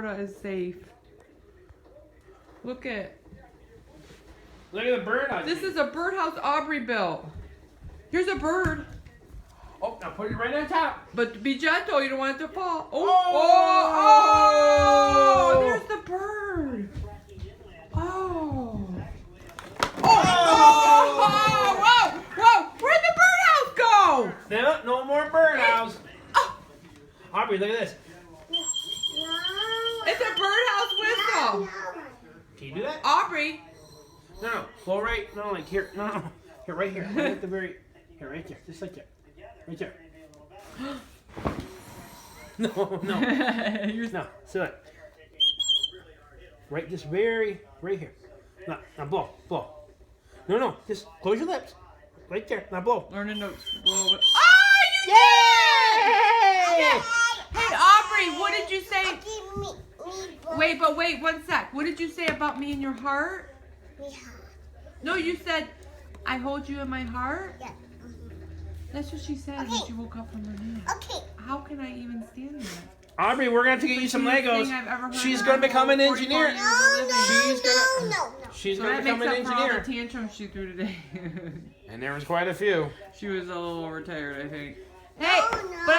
Florida is safe. Look at the bird. this is a birdhouse Aubrey built. Here's a bird. Oh, now put it right on top. But be gentle, you don't want it to fall. Oh, Oh! oh, there's the bird. Oh. Oh, whoa, whoa, where'd the birdhouse go? No more birdhouse. Oh, Aubrey, look at this. it's a birdhouse whistle. Can you do that? Aubrey. No. Go right. No, like here. No. Here, right here. Right at the very. Here, right there. Just like that. Right there. No. No. So that. Right, just right here. Now blow. No. Just close your lips. Right there. Now blow. Learn the notes. Blow it. Oh, you did! Yeah. Hey, Aubrey, what did you say? Wait, 1 sec. What did you say about me in your heart? No, you said, I hold you in my heart? Yeah. That's what she said when she woke up from her nap. Okay. How can I even stand that? Aubrey, we're gonna have to get you some Cutest Legos. thing I've ever heard She's in gonna my become an whole 44 engineer. years of living. She's So gonna that become makes an up for all the engineer. tantrums she threw today. And there was quite a few. She was a little overtired, I think. Hey, No. but